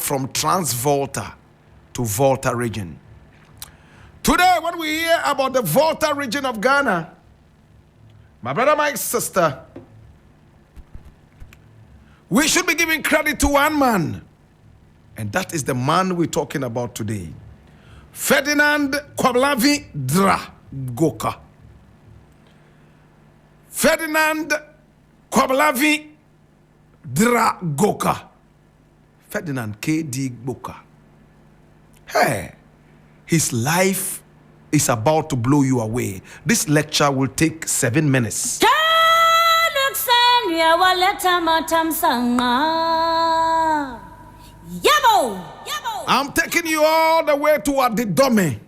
from Trans-Volta to Volta region. Today, when we hear about the Volta region of Ghana, my brother, my sister, we should be giving credit to one man. And that is the man we're talking about today. Ferdinand Goka. Ferdinand Goka. Ferdinand K.D. Goka. Hey, his life is about to blow you away. This lecture will take 7 minutes. I'm taking you all the way to Adidome,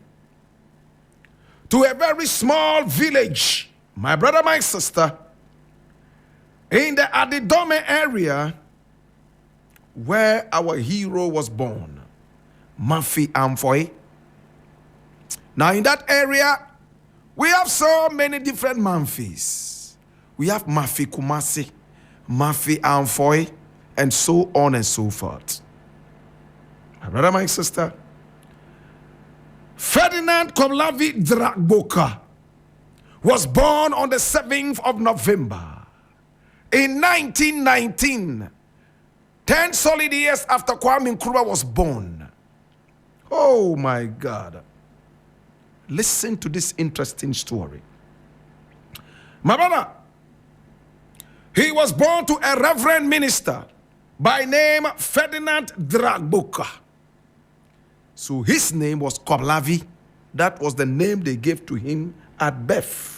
to a very small village, my brother, my sister, in the Adidome area where our hero was born, Mafi Amfoy. Now in that area, we have so many different Mamfis. We have Mafi Kumasi, Mafi Amfoy, and so on and so forth. My brother, my sister, Ferdinand Goka was born on the 7th of November in 1919, 10 solid years after Kwame Nkrumah was born. Oh my God. Listen to this interesting story. My brother, he was born to a reverend minister by name Ferdinand Goka. So his name was Koblavi. That was the name they gave to him at birth.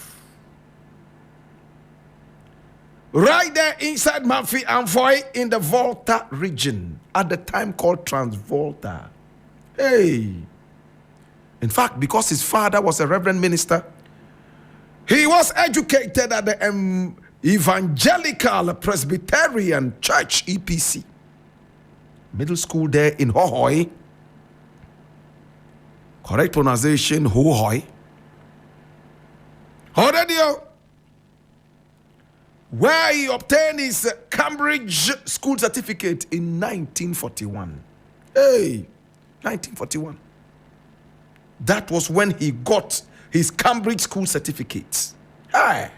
Right there inside Mafi Amfoy in the Volta region, at the time called Trans-Volta. Hey. In fact, because his father was a reverend minister, he was educated at the Evangelical Presbyterian Church, EPC. Middle school there in Hohoy. Correct pronunciation, Hohoy. Horadio. Where he obtained his Cambridge school certificate in 1941. Hey, 1941. That was when he got his Cambridge school certificate. Hey.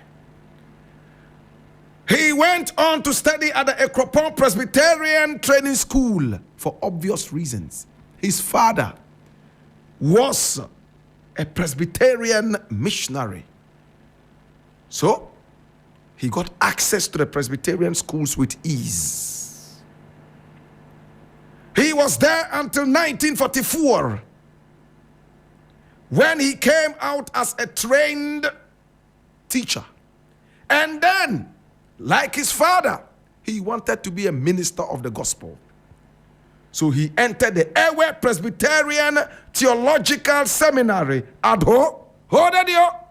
He went on to study at the Ekropon Presbyterian Training School for obvious reasons. His father was a Presbyterian missionary. So, he got access to the Presbyterian schools with ease. He was there until 1944, when he came out as a trained teacher. And then, like his father, he wanted to be a minister of the gospel. So he entered the Ewe Presbyterian Theological Seminary at Hodadio,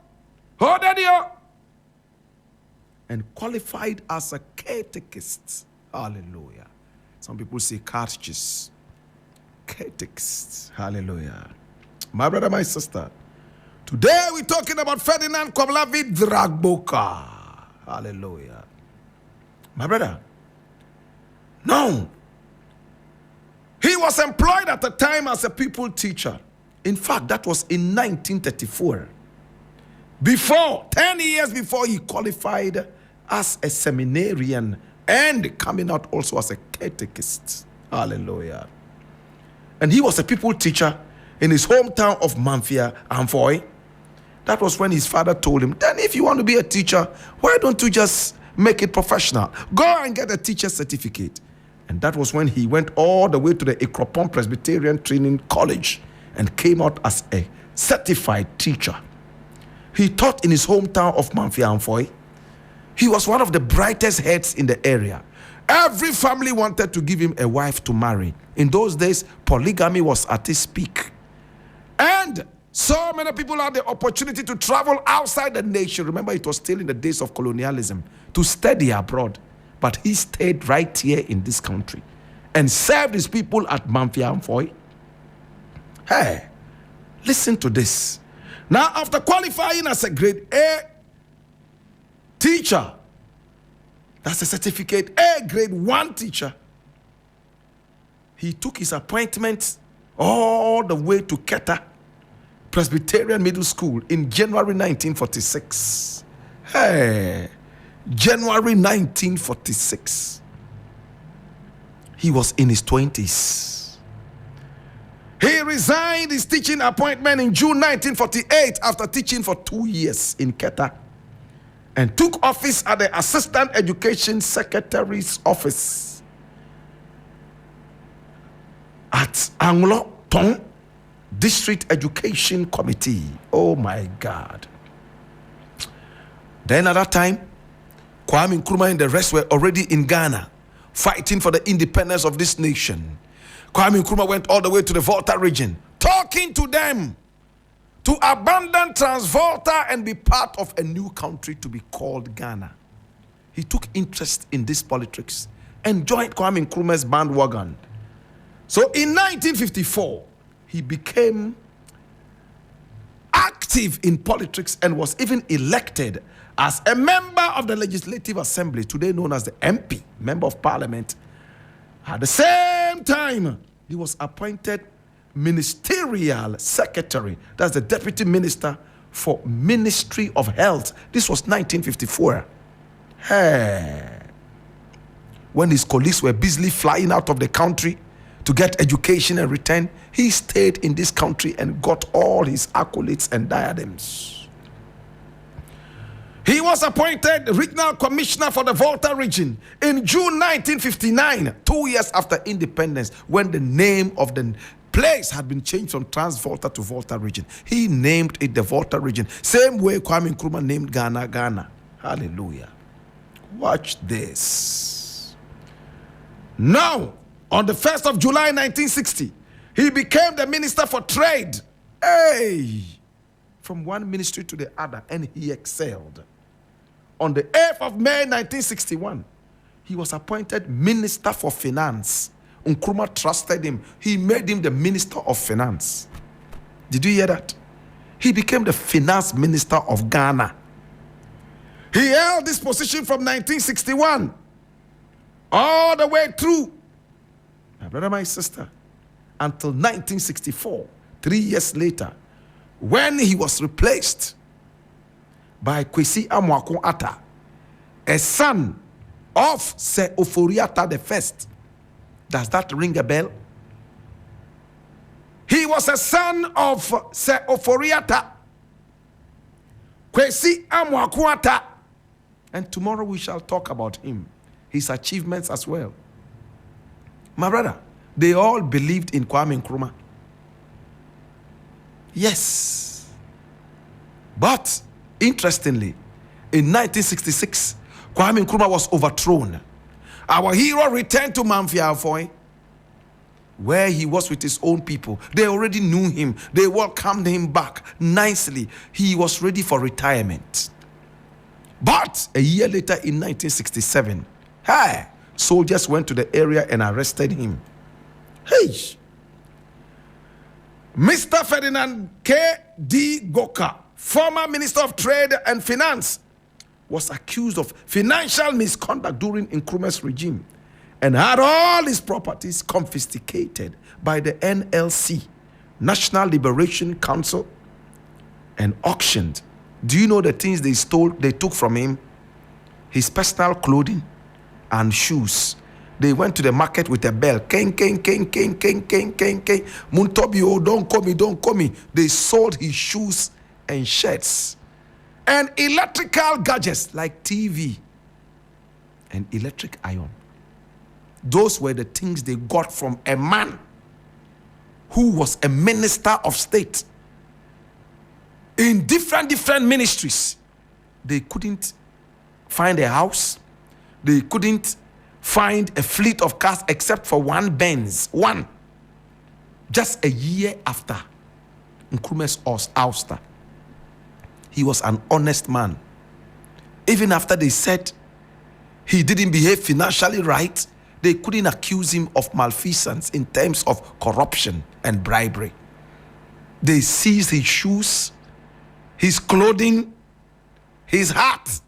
and qualified as a catechist. Hallelujah. Some people say catechist. Catechist. Hallelujah. My brother, my sister, today we're talking about Ferdinand Goka. Hallelujah. My brother, no. He was employed at the time as a pupil teacher. In fact, that was in 1934. 10 years before he qualified as a seminarian and coming out also as a catechist. Hallelujah. And he was a pupil teacher in his hometown of Manfia, Amfoy. That was when his father told him, then if you want to be a teacher, why don't you just make it professional? Go and get a teacher's certificate. And that was when he went all the way to the Ekropon Presbyterian Training College and came out as a certified teacher. He taught in his hometown of Manfia Amfoy. He was one of the brightest heads in the area. Every family wanted to give him a wife to marry. In those days, polygamy was at its peak. And so many people had the opportunity to travel outside the nation. Remember, it was still in the days of colonialism, to study abroad. But he stayed right here in this country and served his people at Manfia Amfoy. Hey, listen to this. Now, after qualifying as a grade A teacher, that's a certificate A grade 1 teacher, he took his appointment all the way to Keta Presbyterian Middle School in January 1946. Hey, January 1946. He was in his 20s. He resigned his teaching appointment in June 1948 after teaching for 2 years in Keta, and took office at the Assistant Education Secretary's office at Anglo Tong District Education Committee. Oh my God. Then at that time, Kwame Nkrumah and the rest were already in Ghana, fighting for the independence of this nation. Kwame Nkrumah went all the way to the Volta region, talking to them to abandon Transvolta and be part of a new country to be called Ghana. He took interest in this politics and joined Kwame Nkrumah's bandwagon. So in 1954, he became active in politics and was even elected as a member of the Legislative Assembly, today known as the MP, Member of Parliament. At the same time, he was appointed Ministerial Secretary. That's the Deputy Minister for Ministry of Health. This was 1954. Hey. When his colleagues were busily flying out of the country to get education and return, he stayed in this country and got all his accolades and diadems. He was appointed Regional Commissioner for the Volta region in June 1959, 2 years after independence, when the name of the place had been changed from Transvolta to Volta region. He named it the Volta region, same way Kwame Nkrumah named Ghana, Ghana. Hallelujah. Watch this. Now, on the 1st of July 1960, he became the Minister for Trade. Hey! From one ministry to the other, and he excelled. On the 8th of May 1961, he was appointed Minister for Finance. Nkrumah trusted him. He made him the Minister of Finance. Did you hear that? He became the Finance Minister of Ghana. He held this position from 1961 all the way through, my brother, my sister, until 1964, 3 years later, when he was replaced by Kwesi Amwakon Atta, a son of Sir Ofori-Atta the First. Does that ring a bell? He was a son of Sir Ofori-Atta, Kwesi Amwakon Atta, and tomorrow we shall talk about him, his achievements as well. My brother, they all believed in Kwame Nkrumah. Yes. But interestingly, in 1966, Kwame Nkrumah was overthrown. Our hero returned to Mamfiafoy, where he was with his own people. They already knew him. They welcomed him back nicely. He was ready for retirement. But a year later, in 1967, soldiers went to the area and arrested him. Hey! Mr. Ferdinand K.D. Goka, former Minister of Trade and Finance, was accused of financial misconduct during Nkrumah's regime and had all his properties confiscated by the NLC, National Liberation Council, and auctioned. Do you know the things they stole, they took from him? His personal clothing and shoes. They went to the market with a bell. King, king, king, king, king, king, king, king. Muntobio, don't call me, don't call me. They sold his shoes and shirts. And electrical gadgets like TV and electric iron. Those were the things they got from a man who was a minister of state. In different ministries. They couldn't find a house. They couldn't find a fleet of cars except for one Benz. One. Just a year after Nkrumah's ouster. He was an honest man. Even after they said he didn't behave financially right, they couldn't accuse him of malfeasance in terms of corruption and bribery. They seized his shoes, his clothing, his hat,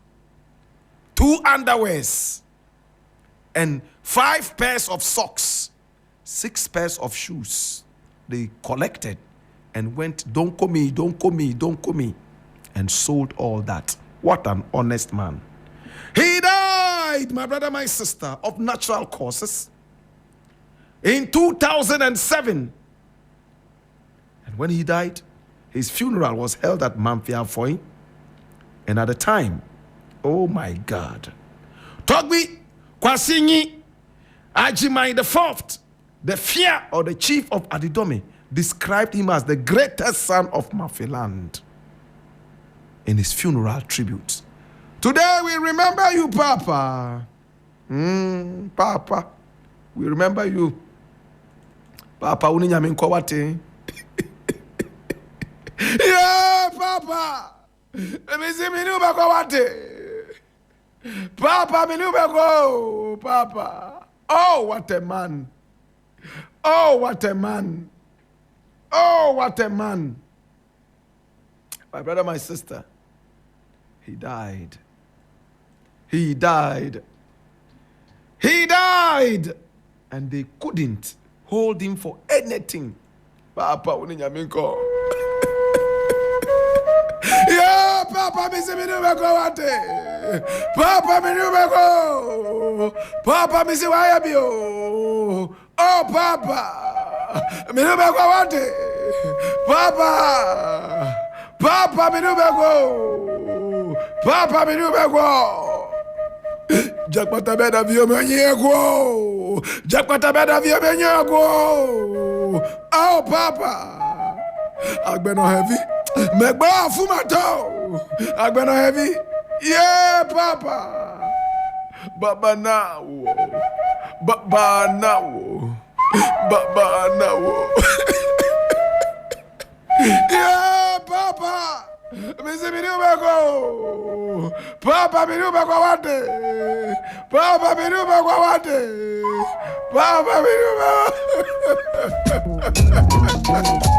2 underwears, and 5 pairs of socks, 6 pairs of shoes they collected and went, don't call me, don't call me, don't call me, and sold all that. What an honest man. He died, my brother, my sister, of natural causes in 2007. And when he died, his funeral was held at Mamfiafoy. And at the time, oh my God, Togbi Kwasinyi Ajimai the Fourth, the fear or the chief of Adidome, described him as the greatest son of Mafiland in his funeral tribute. Today we remember you, Papa. Papa, we remember you. Papa, uninyame nkwawate. Yeah, Papa. Minube kwawate. Papa, minube go, Papa. Oh, what a man. Oh, what a man. Oh, what a man. My brother, my sister, he died. He died. He died. And they couldn't hold him for anything. Papa, uninyaminko. Yeah, Papa, misi minubeko wate. Papa, minubeko. Papa, misi wayabio. Oh, Papa, minubeko wate. Papa, Papa, minubeko. Papa, minubeko. Jakpata beda vio menyego. Jakpata beda vio menyego. Oh, Papa. Agbeno heavy. Megba fumato. Agbeno heavy. Yeah, Papa. Baba now. Baba now. Baba now. Yeah, Papa. Misi minubeko. Papa minubeko wate. Papa minubeko wate. Papa minubeko.